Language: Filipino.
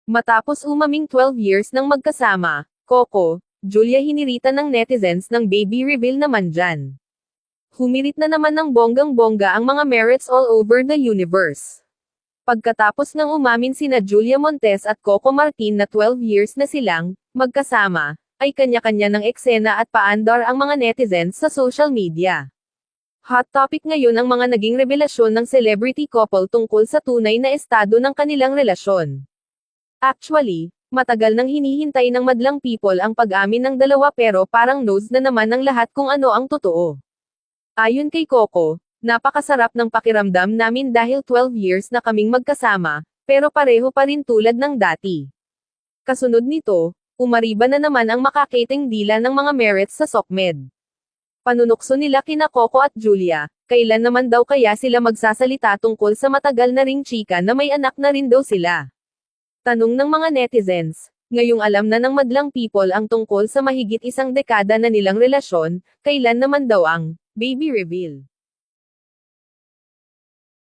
Matapos umaming 12 years ng magkasama, Coco, Julia hinirita ng netizens ng baby reveal naman dyan. Humirit na naman ng bonggang-bongga ang mga merits all over the universe. Pagkatapos ng umamin sina Julia Montes at Coco Martin na 12 years na silang magkasama, ay kanya-kanya ng eksena at paandar ang mga netizens sa social media. Hot topic ngayon ang mga naging revelasyon ng celebrity couple tungkol sa tunay na estado ng kanilang relasyon. Actually, matagal nang hinihintay ng madlang people ang pag-amin ng dalawa pero parang knows na naman ng lahat kung ano ang totoo. Ayon kay Coco, napakasarap ng pakiramdam namin dahil 12 years na kaming magkasama, pero pareho pa rin tulad ng dati. Kasunod nito, umariba na naman ang makakating dila ng mga merits sa SOCMED. Panunukso nila kina Coco at Julia, kailan naman daw kaya sila magsasalita tungkol sa matagal na ring chika na may anak na rin daw sila. Tanong ng mga netizens, ngayong alam na ng madlang people ang tungkol sa mahigit isang dekada na nilang relasyon, kailan naman daw ang baby reveal?